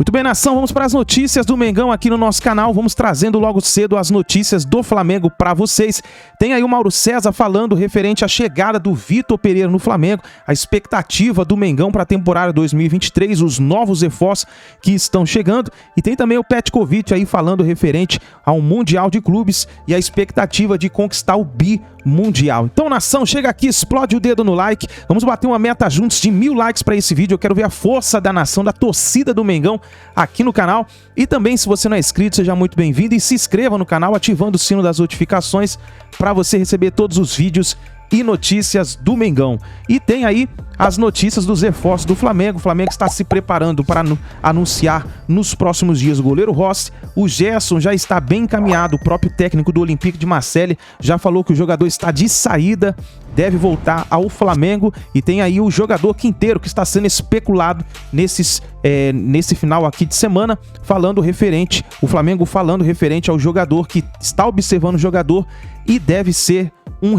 Muito bem, nação, vamos para as notícias do Mengão aqui no nosso canal. Vamos trazendo logo cedo as notícias do Flamengo para vocês. Tem aí o Mauro César falando referente à chegada do Vitor Pereira no Flamengo, a expectativa do Mengão para a temporada 2023, os novos reforços que estão chegando. E tem também o Petkovic aí falando referente ao Mundial de Clubes e a expectativa de conquistar o Mundial. Então, nação, chega aqui, explode o dedo no like. Vamos bater uma meta juntos de 1000 likes para esse vídeo. Eu quero ver a força da nação, da torcida do Mengão aqui no canal. E também, se você não é inscrito, seja muito bem-vindo e se inscreva no canal ativando o sino das notificações para você receber todos os vídeos e notícias do Mengão. E tem aí as notícias dos reforços do Flamengo. O Flamengo está se preparando para anunciar nos próximos dias o goleiro Rossi. O Gerson já está bem encaminhado. O próprio técnico do Olympique de Marseille já falou que o jogador está de saída, deve voltar ao Flamengo. E tem aí o jogador Quinteiro, que está sendo especulado nesse final aqui de semana, o Flamengo falando referente ao jogador, que está observando o jogador e deve ser um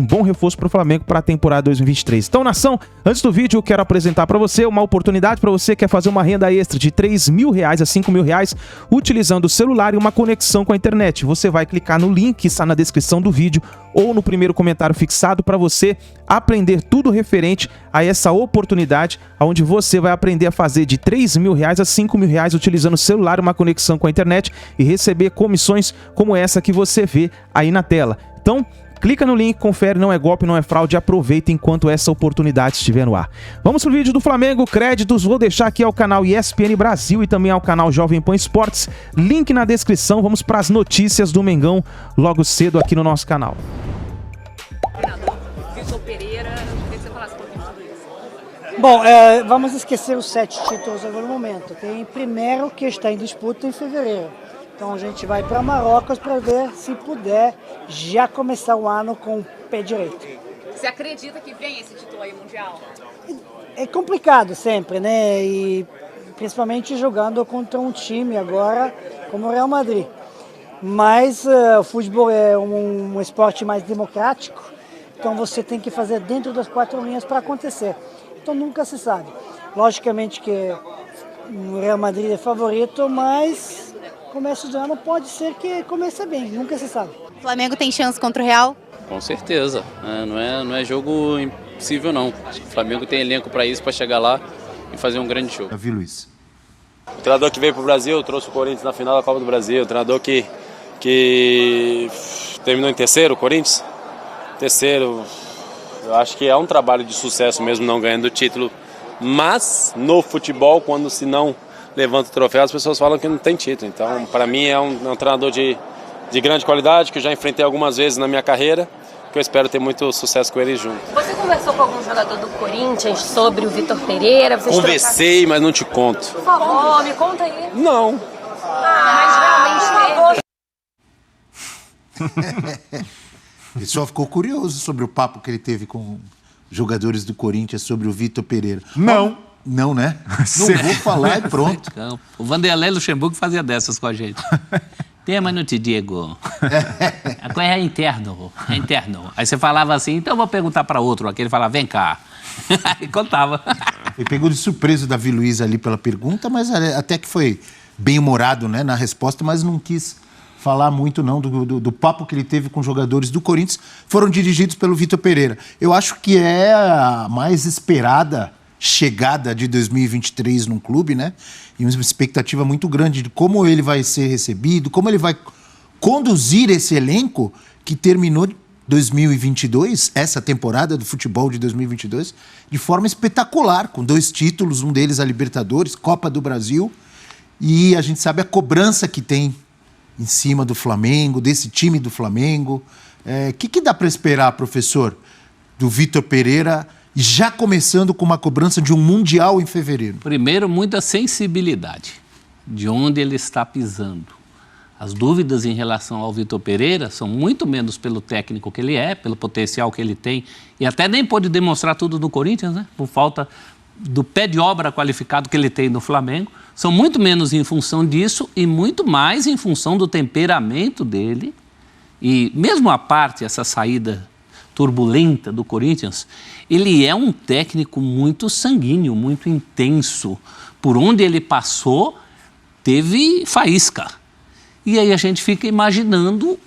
bom reforço para o Flamengo para a temporada 2023. Então, nação, antes do vídeo eu quero apresentar para você uma oportunidade para você que quer fazer uma renda extra de R$3.000 a R$5.000 utilizando o celular e uma conexão com a internet. Você vai clicar no link que está na descrição do vídeo ou no primeiro comentário fixado para você aprender tudo referente a essa oportunidade, onde você vai aprender a fazer de R$3.000 a R$5.000 utilizando o celular e uma conexão com a internet e receber comissões como essa que você vê aí na tela. Então, clica no link, confere, não é golpe, não é fraude, aproveita enquanto essa oportunidade estiver no ar. Vamos pro vídeo do Flamengo, créditos, vou deixar aqui ao canal ESPN Brasil e também ao canal Jovem Pan Esportes, link na descrição. Vamos para as notícias do Mengão logo cedo aqui no nosso canal. Vitor Pereira, queria que você falasse um pouquinho sobre isso. Bom, vamos esquecer os 7 títulos agora no momento. Tem primeiro que está em disputa em fevereiro. Então a gente vai para Marrocos para ver se puder já começar o ano com o pé direito. Você acredita que vem esse título aí mundial? É complicado sempre, né? E principalmente jogando contra um time agora como o Real Madrid. Mas o futebol é um esporte mais democrático, então você tem que fazer dentro das 4 linhas para acontecer. Então nunca se sabe. Logicamente que o Real Madrid é favorito, mas começo de ano pode ser que comece bem, nunca se sabe. O Flamengo tem chance contra o Real? Com certeza, não é jogo impossível não. Acho que o Flamengo tem elenco para isso, para chegar lá e fazer um grande jogo. Davi Luiz. O treinador que veio para o Brasil, trouxe o Corinthians na final da Copa do Brasil, o treinador que terminou em terceiro, o Corinthians, terceiro. Eu acho que é um trabalho de sucesso mesmo não ganhando o título, mas no futebol, quando se não levanta o troféu, as pessoas falam que não tem título. Então, para mim, é um treinador de grande qualidade, que eu já enfrentei algumas vezes na minha carreira, que eu espero ter muito sucesso com ele junto. Você conversou com algum jogador do Corinthians sobre o Vitor Pereira? Conversei, mas não te conto. Por favor, me conta aí. Não. Mas realmente Ele só ficou curioso sobre o papo que ele teve com jogadores do Corinthians sobre o Vitor Pereira. Não. Não, né? Não vou falar e pronto. O Vanderlei Luxemburgo fazia dessas com a gente. Tema não te digo. A coisa é interno. Aí você falava assim, então eu vou perguntar para outro. Aquele falava, vem cá. Aí contava. Ele pegou de surpresa o Davi Luiz ali pela pergunta, mas até que foi bem-humorado, né, na resposta, mas não quis falar muito não do papo que ele teve com jogadores do Corinthians. Foram dirigidos pelo Vitor Pereira. Eu acho que é a mais esperada chegada de 2023 num clube, né? E uma expectativa muito grande de como ele vai ser recebido, como ele vai conduzir esse elenco que terminou 2022, essa temporada do futebol de 2022, de forma espetacular, com 2 títulos, um deles a Libertadores, Copa do Brasil, e a gente sabe a cobrança que tem em cima do Flamengo, desse time do Flamengo. Que dá para esperar, professor, do Vitor Pereira, já começando com uma cobrança de um Mundial em fevereiro? Primeiro, muita sensibilidade de onde ele está pisando. As dúvidas em relação ao Vitor Pereira são muito menos pelo técnico que ele é, pelo potencial que ele tem, e até nem pôde demonstrar tudo no Corinthians, né? Por falta do pé de obra qualificado que ele tem no Flamengo. São muito menos em função disso e muito mais em função do temperamento dele. E mesmo à parte essa saída turbulenta do Corinthians, ele é um técnico muito sanguíneo, muito intenso, por onde ele passou, teve faísca. E aí a gente fica imaginando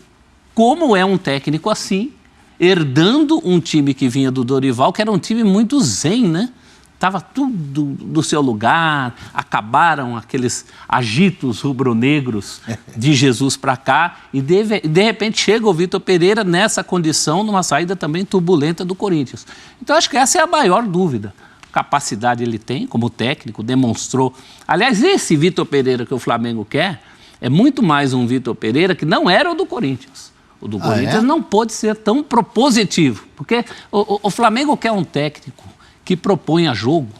como é um técnico assim, herdando um time que vinha do Dorival, que era um time muito zen, né? Estava tudo no seu lugar, acabaram aqueles agitos rubro-negros de Jesus para cá, e de repente chega o Vitor Pereira nessa condição, numa saída também turbulenta do Corinthians. Então acho que essa é a maior dúvida. Capacidade ele tem como técnico, demonstrou. Aliás, esse Vitor Pereira que o Flamengo quer é muito mais um Vitor Pereira que não era o do Corinthians. O do Corinthians não pode ser tão propositivo, porque o Flamengo quer um técnico que proponha jogo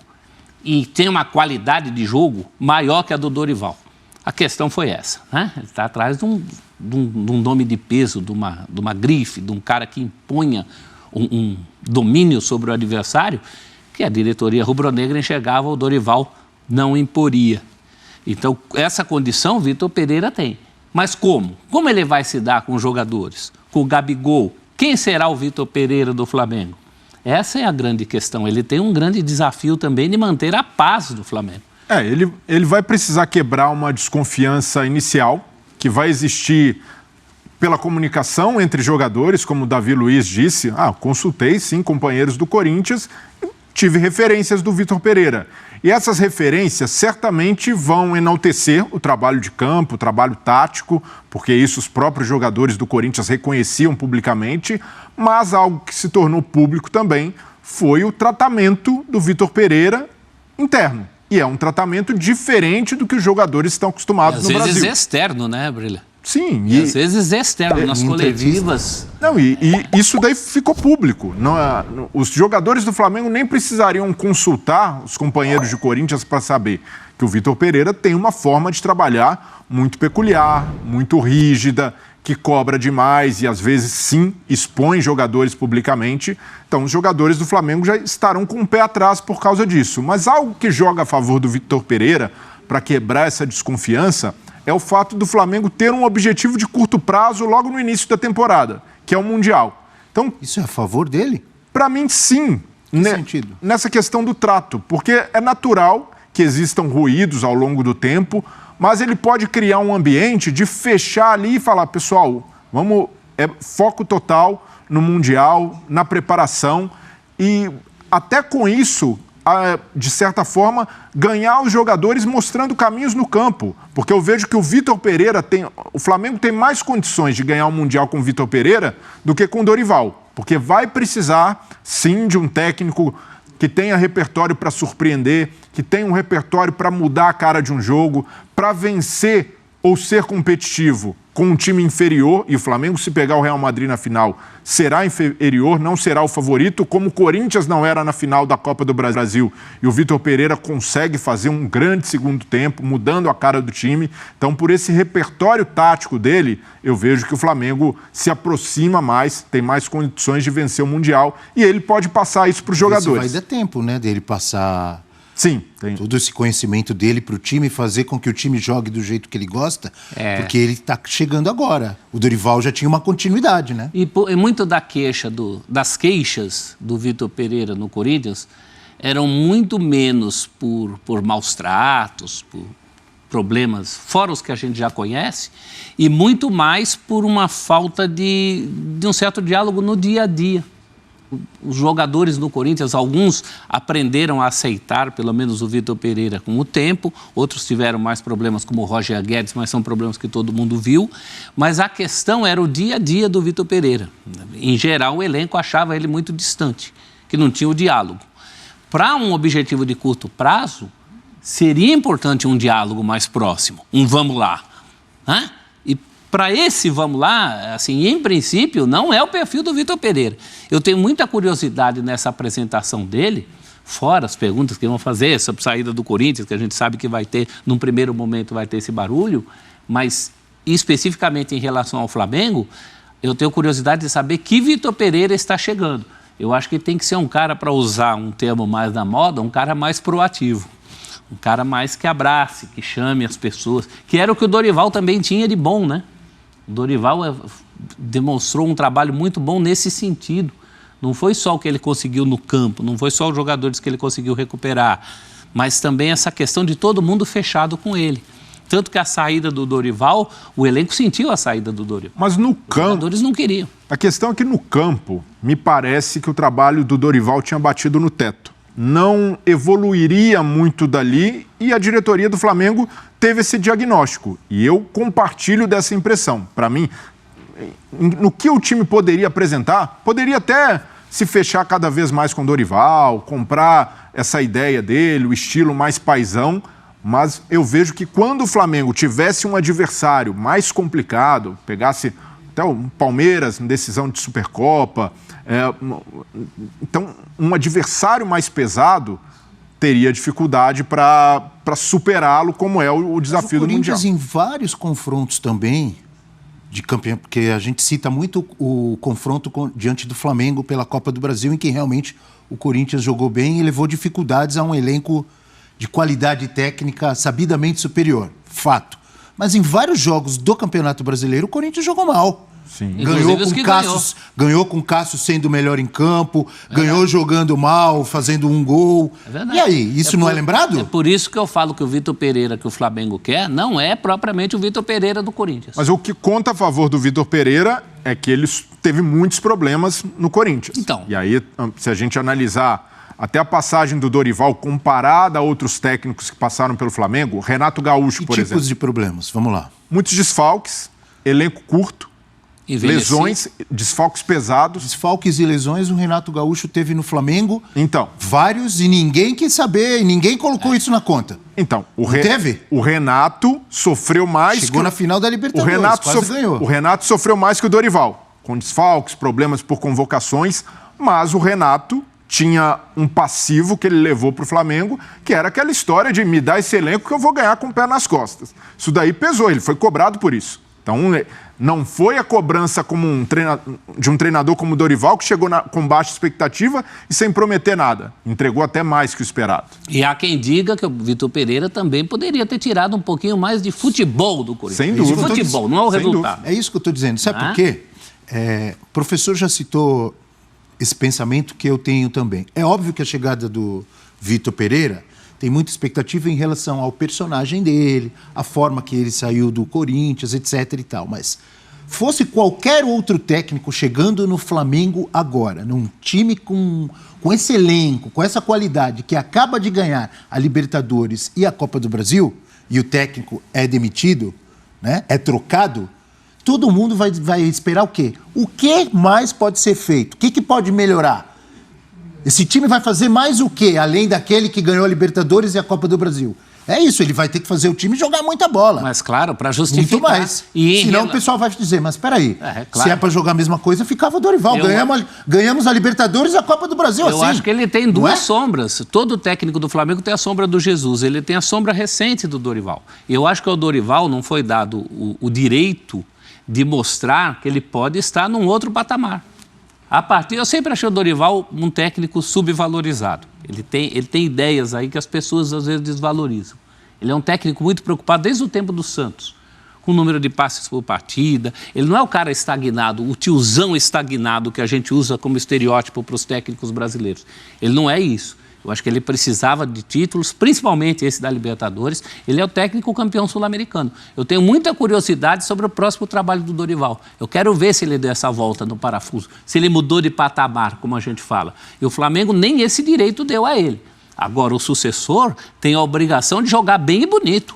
e tem uma qualidade de jogo maior que a do Dorival. A questão foi essa, né? Ele está atrás de um nome de peso, de uma grife, de um cara que impunha um domínio sobre o adversário, que a diretoria rubro-negra enxergava, o Dorival não imporia. Então, essa condição o Vitor Pereira tem. Mas como? Como ele vai se dar com os jogadores? Com o Gabigol? Quem será o Vitor Pereira do Flamengo? Essa é a grande questão. Ele tem um grande desafio também de manter a paz do Flamengo. Ele vai precisar quebrar uma desconfiança inicial que vai existir pela comunicação entre jogadores, como o Davi Luiz disse. Consultei, sim, companheiros do Corinthians, tive referências do Vitor Pereira. E essas referências certamente vão enaltecer o trabalho de campo, o trabalho tático, porque isso os próprios jogadores do Corinthians reconheciam publicamente, mas algo que se tornou público também foi o tratamento do Vitor Pereira interno. E é um tratamento diferente do que os jogadores estão acostumados no Brasil. Às vezes externo, né, Brilha? Sim. E às vezes externo, nas coletivas. Não, e isso daí ficou público. Os jogadores do Flamengo nem precisariam consultar os companheiros de Corinthians para saber que o Vitor Pereira tem uma forma de trabalhar muito peculiar, muito rígida, que cobra demais e às vezes sim expõe jogadores publicamente. Então os jogadores do Flamengo já estarão com o pé atrás por causa disso. Mas algo que joga a favor do Vitor Pereira para quebrar essa desconfiança é o fato do Flamengo ter um objetivo de curto prazo logo no início da temporada, que é o Mundial. Então, isso é a favor dele? Para mim, sim. Que sentido? Nessa questão do trato, porque é natural que existam ruídos ao longo do tempo, mas ele pode criar um ambiente de fechar ali e falar, pessoal, foco total no Mundial, na preparação, e até com isso, de certa forma, ganhar os jogadores mostrando caminhos no campo. Porque eu vejo que o Vitor Pereira o Flamengo tem mais condições de ganhar o Mundial com o Vitor Pereira do que com o Dorival. Porque vai precisar, sim, de um técnico que tenha repertório para surpreender, que tenha um repertório para mudar a cara de um jogo, para vencer ou ser competitivo com um time inferior, e o Flamengo, se pegar o Real Madrid na final, será inferior, não será o favorito, como o Corinthians não era na final da Copa do Brasil, e o Vitor Pereira consegue fazer um grande segundo tempo, mudando a cara do time. Então, por esse repertório tático dele, eu vejo que o Flamengo se aproxima mais, tem mais condições de vencer o Mundial, e ele pode passar isso para os jogadores. Vai dar tempo, né, dele passar... Sim, tem. Todo esse conhecimento dele para o time, fazer com que o time jogue do jeito que ele gosta, porque ele está chegando agora. O Dorival já tinha uma continuidade, né? E muito das queixas do Vitor Pereira no Corinthians eram muito menos por maus tratos, por problemas, fora os que a gente já conhece, e muito mais por uma falta de um certo diálogo no dia a dia. Os jogadores do Corinthians, alguns aprenderam a aceitar, pelo menos o Vitor Pereira, com o tempo. Outros tiveram mais problemas, como o Roger Guedes, mas são problemas que todo mundo viu. Mas a questão era o dia a dia do Vitor Pereira. Em geral, o elenco achava ele muito distante, que não tinha o diálogo. Para um objetivo de curto prazo, seria importante um diálogo mais próximo, um vamos lá. E para esse vamos lá, assim, em princípio, não é o perfil do Vitor Pereira. Eu tenho muita curiosidade nessa apresentação dele, fora as perguntas que vão fazer sobre a saída do Corinthians, que a gente sabe que vai ter, num primeiro momento, vai ter esse barulho, mas especificamente em relação ao Flamengo, eu tenho curiosidade de saber que Vitor Pereira está chegando. Eu acho que tem que ser um cara, para usar um termo mais da moda, um cara mais proativo. Um cara mais que abrace, que chame as pessoas, que era o que o Dorival também tinha de bom, né? O Dorival demonstrou um trabalho muito bom nesse sentido. Não foi só o que ele conseguiu no campo, não foi só os jogadores que ele conseguiu recuperar, mas também essa questão de todo mundo fechado com ele. Tanto que a saída do Dorival, o elenco sentiu a saída do Dorival. Mas no campo... Os jogadores não queriam. A questão é que no campo, me parece que o trabalho do Dorival tinha batido no teto. Não evoluiria muito dali e a diretoria do Flamengo teve esse diagnóstico. E eu compartilho dessa impressão. Para mim, no que o time poderia apresentar, poderia até se fechar cada vez mais com o Dorival, comprar essa ideia dele, o estilo mais paizão. Mas eu vejo que quando o Flamengo tivesse um adversário mais complicado, pegasse até o Palmeiras em decisão de Supercopa, então um adversário mais pesado teria dificuldade para superá-lo, como é o desafio do Mundial. O Corinthians em vários confrontos também de campeão, porque a gente cita muito o confronto diante do Flamengo pela Copa do Brasil, em que realmente o Corinthians jogou bem e levou dificuldades a um elenco de qualidade técnica sabidamente superior, fato. Mas em vários jogos do Campeonato Brasileiro, o Corinthians jogou mal. Sim. Ganhou com o Cássio sendo o melhor em campo, ganhou jogando mal, fazendo um gol. E aí, isso não é lembrado? É por isso que eu falo que o Vitor Pereira que o Flamengo quer não é propriamente o Vitor Pereira do Corinthians. Mas o que conta a favor do Vitor Pereira é que ele teve muitos problemas no Corinthians. Então. E aí, se a gente analisar até a passagem do Dorival comparada a outros técnicos que passaram pelo Flamengo, Renato Gaúcho, por exemplo. Que tipos de problemas? Vamos lá. Muitos desfalques, elenco curto, lesões, desfalques pesados. Desfalques e lesões o Renato Gaúcho teve no Flamengo. Então. Vários e ninguém quis saber, e ninguém colocou isso na conta. Então. Teve? O Renato sofreu mais... Chegou na final da Libertadores, quase ganhou. O Renato sofreu mais que o Dorival, com desfalques, problemas por convocações, mas o Renato tinha um passivo que ele levou para o Flamengo, que era aquela história de me dar esse elenco que eu vou ganhar com o pé nas costas. Isso daí pesou, ele foi cobrado por isso. Então, não foi a cobrança como de um treinador como o Dorival, que chegou com baixa expectativa e sem prometer nada. Entregou até mais que o esperado. E há quem diga que o Vitor Pereira também poderia ter tirado um pouquinho mais de futebol do Corinthians. Sem dúvida. Futebol, não é o resultado. É isso que eu estou dizendo. Sabe por quê? O professor já citou esse pensamento que eu tenho também. É óbvio que a chegada do Vitor Pereira tem muita expectativa em relação ao personagem dele, a forma que ele saiu do Corinthians, etc. e tal. Mas fosse qualquer outro técnico chegando no Flamengo agora, num time com esse elenco, com essa qualidade, que acaba de ganhar a Libertadores e a Copa do Brasil, e o técnico é demitido, né, é trocado, todo mundo vai esperar o quê? O que mais pode ser feito? O que pode melhorar? Esse time vai fazer mais o quê? Além daquele que ganhou a Libertadores e a Copa do Brasil. É isso, ele vai ter que fazer o time jogar muita bola. Mas claro, para justificar. Muito mais. Senão o pessoal vai dizer, mas peraí, claro. Se é para jogar a mesma coisa, ficava o Dorival. Ganhamos a Libertadores e a Copa do Brasil assim. Eu acho que ele tem duas sombras. Todo técnico do Flamengo tem a sombra do Jesus. Ele tem a sombra recente do Dorival. Eu acho que ao Dorival não foi dado o direito de mostrar que ele pode estar num outro patamar. Eu sempre achei o Dorival um técnico subvalorizado. Ele tem ideias aí que as pessoas às vezes desvalorizam. Ele é um técnico muito preocupado desde o tempo do Santos, com o número de passes por partida. Ele não é o cara estagnado, o tiozão estagnado que a gente usa como estereótipo para os técnicos brasileiros. Ele não é isso. Eu acho que ele precisava de títulos, principalmente esse da Libertadores. Ele é o técnico campeão sul-americano. Eu tenho muita curiosidade sobre o próximo trabalho do Dorival. Eu quero ver se ele deu essa volta no parafuso, se ele mudou de patamar, como a gente fala. E o Flamengo nem esse direito deu a ele. Agora, o sucessor tem a obrigação de jogar bem e bonito.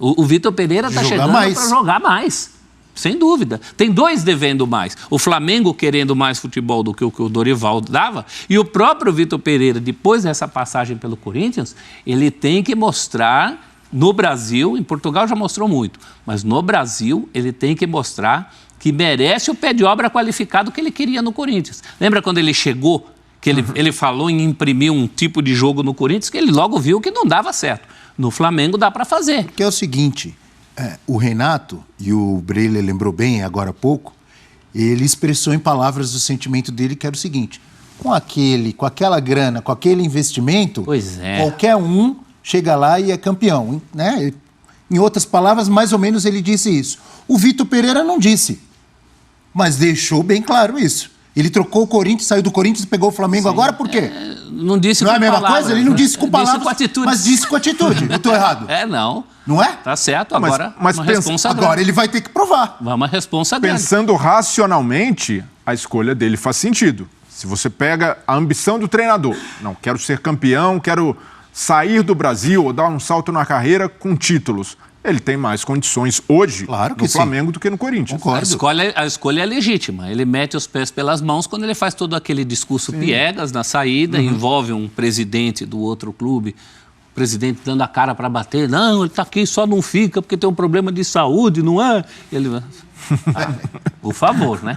O Vitor Pereira está chegando para jogar mais. Sem dúvida. Tem dois devendo mais. O Flamengo querendo mais futebol do que o Dorival dava, e o próprio Vitor Pereira, depois dessa passagem pelo Corinthians, ele tem que mostrar no Brasil, em Portugal já mostrou muito, mas no Brasil ele tem que mostrar que merece o pé de obra qualificado que ele queria no Corinthians. Lembra quando ele chegou, que ele falou em imprimir um tipo de jogo no Corinthians, que ele logo viu que não dava certo. No Flamengo dá para fazer. Porque é o seguinte... o Renato, e o Breyle lembrou bem agora há pouco, ele expressou em palavras o sentimento dele, que era o seguinte: com aquela grana, com aquele investimento, qualquer um chega lá e é campeão, né? Em outras palavras, mais ou menos ele disse isso. O Vitor Pereira não disse, mas deixou bem claro isso. Ele trocou o Corinthians, saiu do Corinthians e pegou o Flamengo. Sim. Agora por quê? Não disse não com é a mesma palavras, coisa? Ele não disse com palavras, disse com atitude. mas disse com atitude. Eu tô errado. Não. Não é? Tá certo, agora mas uma pensa, responsa agora grande. ele vai ter que provar. Uma responsa grande. Pensando racionalmente, a escolha dele faz sentido. Se você pega a ambição do treinador, não, quero ser campeão, quero sair do Brasil ou dar um salto na carreira com títulos. Ele tem mais condições hoje no Flamengo do que no Corinthians. A escolha é legítima. Ele mete os pés pelas mãos quando ele faz todo aquele discurso piegas na saída, envolve um presidente do outro clube, o presidente dando a cara para bater. Não, ele está aqui, só não fica porque tem um problema de saúde, não é? Ele... por favor, né?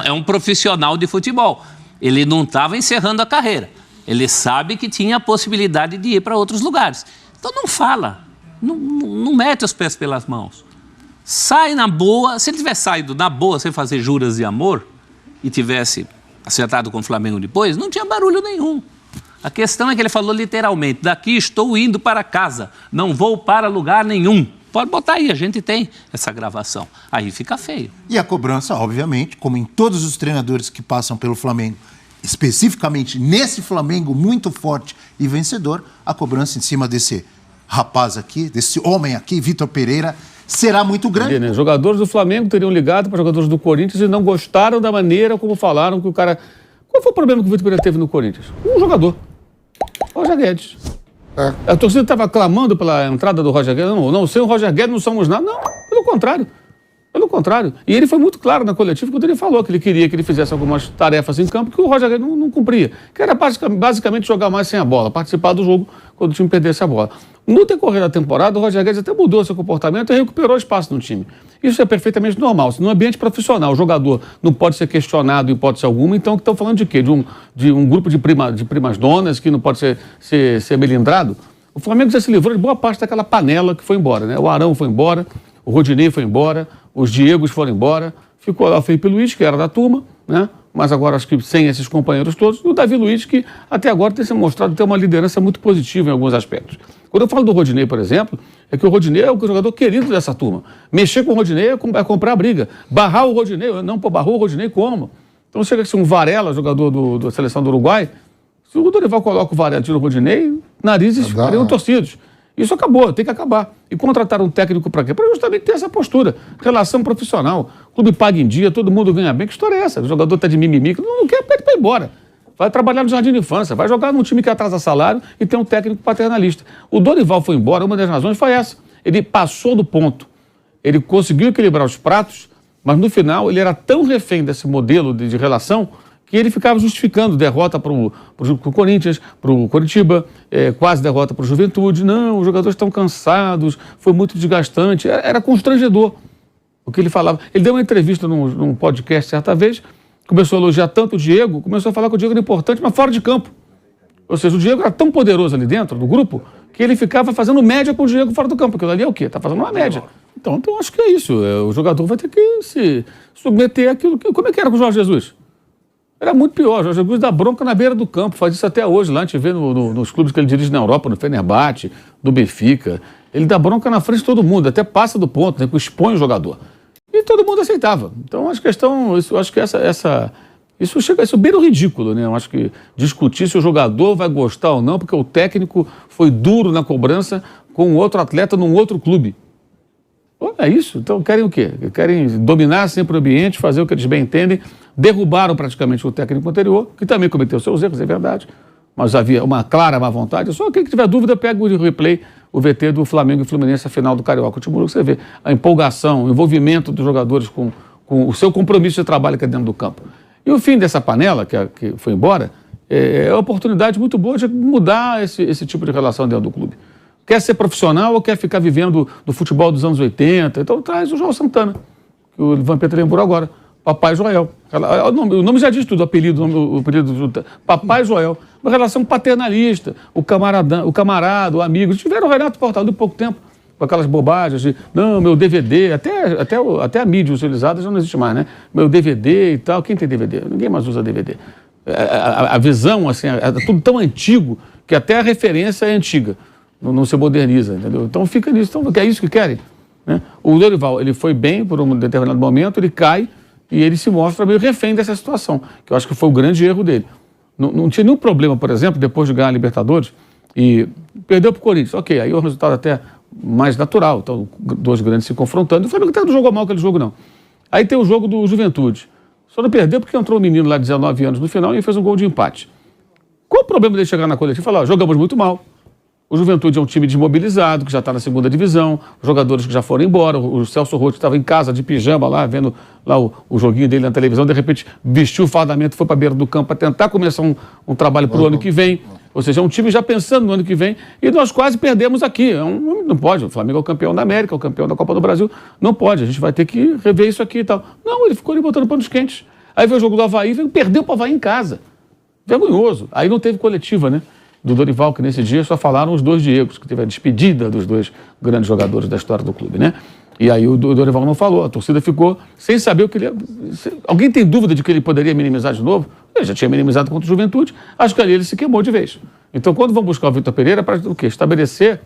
É um profissional de futebol. Ele não estava encerrando a carreira. Ele sabe que tinha a possibilidade de ir para outros lugares. Então não fala. Não mete os pés pelas mãos. Sai na boa. Se ele tivesse saído na boa sem fazer juras de amor e tivesse acertado com o Flamengo depois, não tinha barulho nenhum. A questão é que ele falou literalmente: daqui estou indo para casa, não vou para lugar nenhum. Pode botar aí, a gente tem essa gravação. Aí fica feio. E a cobrança, obviamente, como em todos os treinadores que passam pelo Flamengo, especificamente nesse Flamengo muito forte e vencedor, a cobrança em cima desse rapaz aqui, desse homem aqui, Vitor Pereira, será muito grande. Né? Jogadores do Flamengo teriam ligado para jogadores do Corinthians e não gostaram da maneira como falaram que o cara... Qual foi o problema que o Vitor Pereira teve no Corinthians? Um jogador. Roger Guedes. A torcida estava clamando pela entrada do Roger Guedes. Não, sem o Roger Guedes não somos nada. Não, pelo contrário. Pelo contrário. E ele foi muito claro na coletiva quando ele falou que ele queria que ele fizesse algumas tarefas em campo que o Roger Guedes não cumpria. Que era basicamente jogar mais sem a bola, participar do jogo quando o time perdesse a bola. No decorrer da temporada, o Roger Guedes até mudou seu comportamento e recuperou espaço no time. Isso é perfeitamente normal. No ambiente profissional, o jogador não pode ser questionado em hipótese alguma. Então, estão falando de quê? De um grupo de primas donas que não pode ser melindrado? O Flamengo já se livrou de boa parte daquela panela que foi embora, né? O Arão foi embora, o Rodinei foi embora, os Diegos foram embora, ficou lá o Felipe Luiz, que era da turma, né? Mas agora acho que sem esses companheiros todos, e o Davi Luiz, que até agora tem se mostrado ter uma liderança muito positiva em alguns aspectos. Quando eu falo do Rodinei, por exemplo, é que o Rodinei é o jogador querido dessa turma. Mexer com o Rodinei é comprar a briga. Barrar o Rodinei, não, pô, barrou o Rodinei como? Então chega assim um Varela, jogador da seleção do Uruguai, se o Dorival coloca o Varela e tira o Rodinei, narizes ficariam torcidos. Isso acabou, tem que acabar. E contratar um técnico para quê? Para justamente ter essa postura. Relação profissional. O clube paga em dia, todo mundo ganha bem. Que história é essa? O jogador está de mimimi, não quer, pede para ir embora. Vai trabalhar no jardim de infância, vai jogar num time que atrasa salário e tem um técnico paternalista. O Dorival foi embora, uma das razões foi essa. Ele passou do ponto. Ele conseguiu equilibrar os pratos, mas no final ele era tão refém desse modelo de relação que ele ficava justificando derrota para o Corinthians, para o Coritiba, quase derrota para o Juventude. Não, os jogadores estão cansados, foi muito desgastante. Era constrangedor o que ele falava. Ele deu uma entrevista num podcast certa vez, começou a elogiar tanto o Diego, começou a falar que o Diego era importante, mas fora de campo. Ou seja, o Diego era tão poderoso ali dentro do grupo que ele ficava fazendo média com o Diego fora do campo. Aquilo ali é o quê? Está fazendo uma média. Então acho que é isso. O jogador vai ter que se submeter àquilo. Como é que era com o Jorge Jesus? Era muito pior. O Jorge Jesus dá bronca na beira do campo. Faz isso até hoje. Lá a gente vê nos clubes que ele dirige na Europa, no Fenerbahçe, do Benfica. Ele dá bronca na frente de todo mundo, até passa do ponto, né, expõe o jogador. E todo mundo aceitava. Então, acho que isso beira o ridículo, né? Eu acho que discutir se o jogador vai gostar ou não, porque o técnico foi duro na cobrança com outro atleta num outro clube. É isso. Então, querem o quê? Querem dominar sempre o ambiente, fazer o que eles bem entendem. Derrubaram praticamente o técnico anterior, que também cometeu seus erros, é verdade. Mas havia uma clara má vontade. Só quem tiver dúvida, pega o replay, o VT do Flamengo e Fluminense, a final do Carioca. O Timuru, você vê a empolgação, o envolvimento dos jogadores com o seu compromisso de trabalho aqui dentro do campo. E o fim dessa panela, que foi embora, é uma oportunidade muito boa de mudar esse tipo de relação dentro do clube. Quer ser profissional ou quer ficar vivendo do futebol dos anos 80? Então traz o João Santana, que o Vampeta lembrou agora. Papai Joel. O nome já diz tudo, o apelido Papai Joel. Uma relação paternalista, o camarada, o amigo. Tiveram o Renato Portaluppi há pouco tempo, com aquelas bobagens de, não, meu DVD, até a mídia utilizada já não existe mais, né? Meu DVD e tal. Quem tem DVD? Ninguém mais usa DVD. A visão, assim, é tudo tão antigo que até a referência é antiga. Não se moderniza, entendeu? Então fica nisso. Então, é isso que querem, né? O Dorival, ele foi bem por um determinado momento, ele cai, e ele se mostra meio refém dessa situação, que eu acho que foi o grande erro dele. Não tinha nenhum problema, por exemplo, depois de ganhar a Libertadores e perdeu para o Corinthians. Ok, aí o resultado até mais natural, então dois grandes se confrontando. E o Flamengo até não jogou mal aquele jogo, não. Aí tem o jogo do Juventude. Só não perdeu porque entrou um menino lá de 19 anos no final e fez um gol de empate. Qual o problema dele chegar na coletiva e falar, jogamos muito mal, o Juventude é um time desmobilizado, que já está na segunda divisão, os jogadores que já foram embora, o Celso Roth estava em casa de pijama lá, vendo lá o joguinho dele na televisão, de repente vestiu o fardamento, foi para a beira do campo para tentar começar um trabalho para o ano que vem. Ou seja, é um time já pensando no ano que vem, e nós quase perdemos aqui. Não pode, o Flamengo é o campeão da América, é o campeão da Copa do Brasil, não pode, a gente vai ter que rever isso aqui e tal. Não, ele ficou ali botando panos quentes. Aí veio o jogo do Avaí, perdeu para o Avaí em casa. Vergonhoso. Aí não teve coletiva, né? Do Dorival, que nesse dia só falaram os dois Diegos, que teve a despedida dos dois grandes jogadores da história do clube, né? E aí o Dorival não falou, a torcida ficou sem saber o que ele... Alguém tem dúvida de que ele poderia minimizar de novo? Ele já tinha minimizado contra o Juventude, acho que ali ele se queimou de vez. Então, quando vão buscar o Vitor Pereira, para o quê? Estabelecer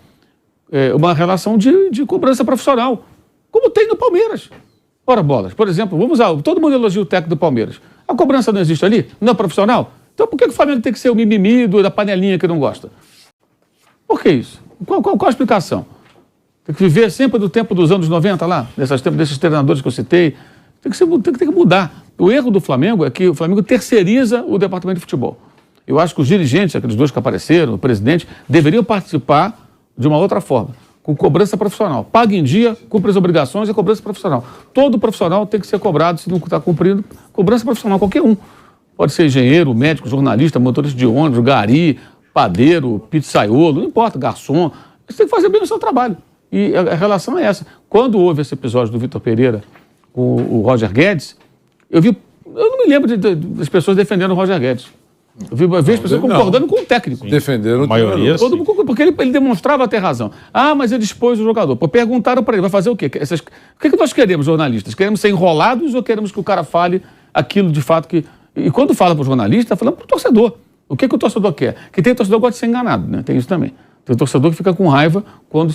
uma relação de cobrança profissional, como tem no Palmeiras. Ora, bolas, por exemplo, todo mundo elogia o técnico do Palmeiras. A cobrança não existe ali? Não é profissional? Então por que o Flamengo tem que ser o mimimi da panelinha que não gosta? Por que isso? Qual a explicação? Tem que viver sempre do tempo dos anos 90 lá, desses treinadores que eu citei. Tem que mudar. O erro do Flamengo é que o Flamengo terceiriza o departamento de futebol. Eu acho que os dirigentes, aqueles dois que apareceram, o presidente, deveriam participar de uma outra forma, com cobrança profissional. Paga em dia, cumpre as obrigações e cobrança profissional. Todo profissional tem que ser cobrado, se não está cumprindo, cobrança profissional, qualquer um. Pode ser engenheiro, médico, jornalista, motorista de ônibus, gari, padeiro, pizzaiolo, não importa, garçom. Você tem que fazer bem o seu trabalho. E a relação é essa. Quando houve esse episódio do Vitor Pereira com o Roger Guedes, eu não me lembro das pessoas defendendo o Roger Guedes. Eu vi as pessoas concordando com o técnico. Defenderam a maioria. Porque ele demonstrava ter razão. Ah, mas ele expôs o jogador. Perguntaram para ele, vai fazer o quê? O que nós queremos, jornalistas? Queremos ser enrolados ou queremos que o cara fale aquilo de fato que... E quando fala para o jornalista, está falando para o torcedor. O que o torcedor quer? Que tem torcedor que gosta de ser enganado, né? Tem isso também. Tem torcedor que fica com raiva quando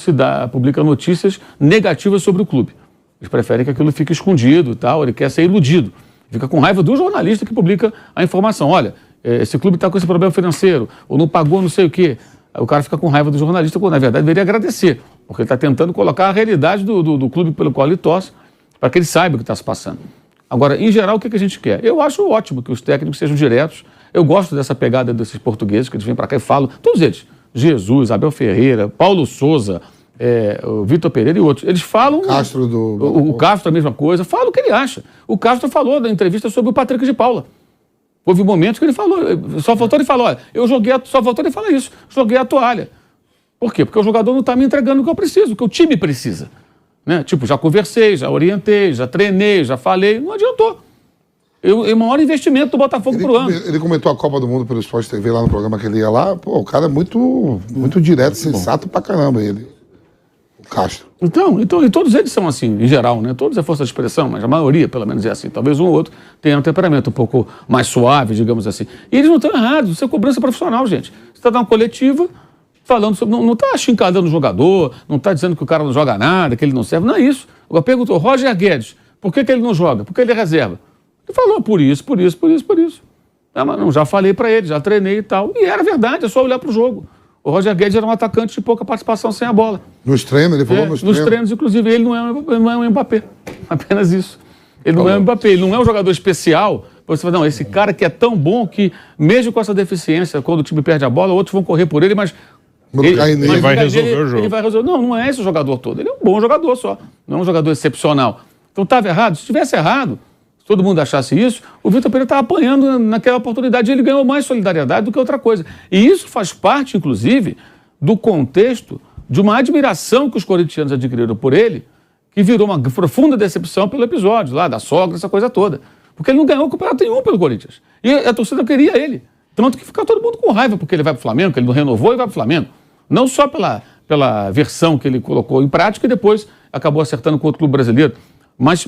publica notícias negativas sobre o clube. Eles preferem que aquilo fique escondido e tal, ele quer ser iludido. Fica com raiva do jornalista que publica a informação. Olha, esse clube está com esse problema financeiro, ou não pagou não sei o quê. Aí o cara fica com raiva do jornalista, quando na verdade deveria agradecer, porque ele está tentando colocar a realidade do clube pelo qual ele torce, para que ele saiba o que está se passando. Agora, em geral, o que a gente quer? Eu acho ótimo que os técnicos sejam diretos. Eu gosto dessa pegada desses portugueses, que eles vêm para cá e falam, todos eles, Jesus, Abel Ferreira, Paulo Souza, o Vitor Pereira e outros. Eles falam... O Castro, a mesma coisa, fala o que ele acha. O Castro falou na entrevista sobre o Patrick de Paula. Houve momentos que ele falou, só faltou ele falar, olha, só faltou ele falar isso, joguei a toalha. Por quê? Porque o jogador não está me entregando o que eu preciso, o que o time precisa. Né? Tipo, já conversei, já orientei, já treinei, já falei, não adiantou. É o maior investimento do Botafogo pro ano. Ele comentou a Copa do Mundo pelo Sport TV lá no programa que ele ia lá. Pô, o cara é muito direto, sensato pra caramba, ele. O Castro. Então, e todos eles são assim, em geral, né? Todos é força de expressão, mas a maioria, pelo menos, é assim. Talvez um ou outro tenha um temperamento um pouco mais suave, digamos assim. E eles não estão errados, isso é cobrança profissional, gente. Você está dando uma coletiva... falando sobre... Não está achincalhando o jogador, não está dizendo que o cara não joga nada, que ele não serve, não é isso. Agora perguntou, Roger Guedes, por que ele não joga? Por que ele é reserva? Ele falou, por isso. Mas não, já falei para ele, já treinei e tal. E era verdade, é só olhar para o jogo. O Roger Guedes era um atacante de pouca participação sem a bola. Nos treinos, ele falou nos treinos? Nos treinos, inclusive, ele não é um Mbappé. Apenas isso. Ele não é um Mbappé, ele não é um jogador especial. Você fala, não, esse cara que é tão bom que, mesmo com essa deficiência, quando o time perde a bola, outros vão correr por ele, mas... Ele vai resolver o jogo. Ele vai resolver. Não é esse o jogador todo. Ele é um bom jogador só. Não é um jogador excepcional. Então estava errado. Se estivesse errado, se todo mundo achasse isso, o Vitor Pereira estava apanhando naquela oportunidade. Ele ganhou mais solidariedade do que outra coisa. E isso faz parte, inclusive, do contexto de uma admiração que os corintianos adquiriram por ele, que virou uma profunda decepção pelo episódio lá da sogra, essa coisa toda. Porque ele não ganhou o campeonato nenhum pelo Corinthians. E a torcida queria ele. Tanto que fica todo mundo com raiva porque ele vai para o Flamengo, que ele não renovou e vai para o Flamengo. Não só pela versão que ele colocou em prática e depois acabou acertando com outro clube brasileiro, mas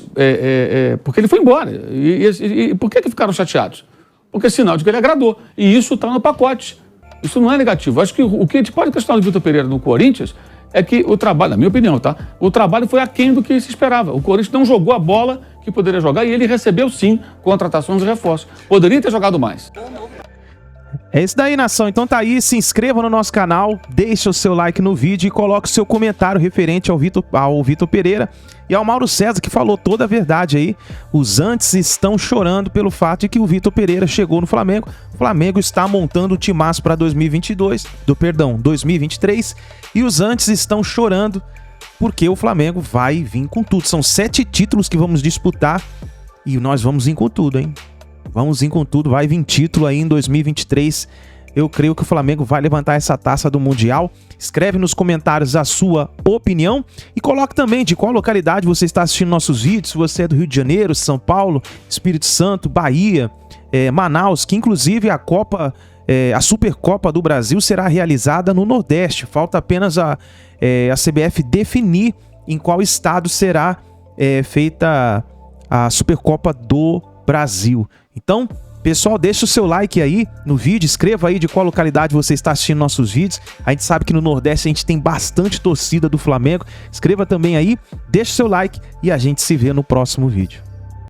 porque ele foi embora. E por que ficaram chateados? Porque é sinal de que ele agradou. E isso está no pacote. Isso não é negativo. Acho que o que a gente pode questionar do Vitor Pereira no Corinthians é que o trabalho, na minha opinião, tá? O trabalho foi aquém do que se esperava. O Corinthians não jogou a bola que que poderia jogar e ele recebeu sim contratações de reforço. Poderia ter jogado mais. É isso daí, nação. Então tá aí, se inscreva no nosso canal, deixa o seu like no vídeo e coloque o seu comentário referente ao Vitor Pereira e ao Mauro César, que falou toda a verdade aí. Os antes estão chorando pelo fato de que o Vitor Pereira chegou no Flamengo. O Flamengo está montando o timaço para 2023, e os antes estão chorando porque o Flamengo vai vir com tudo. São 7 títulos que vamos disputar e nós vamos vir com tudo, hein? Vamos vir com tudo, vai vir título aí em 2023. Eu creio que o Flamengo vai levantar essa taça do Mundial. Escreve nos comentários a sua opinião e coloque também de qual localidade você está assistindo nossos vídeos. Se você é do Rio de Janeiro, São Paulo, Espírito Santo, Bahia, Manaus, que inclusive a Supercopa do Brasil será realizada no Nordeste. Falta apenas a CBF definir em qual estado será feita a Supercopa do Brasil. Então, pessoal, deixa o seu like aí no vídeo, escreva aí de qual localidade você está assistindo nossos vídeos. A gente sabe que no Nordeste a gente tem bastante torcida do Flamengo. Escreva também aí, deixa o seu like e a gente se vê no próximo vídeo.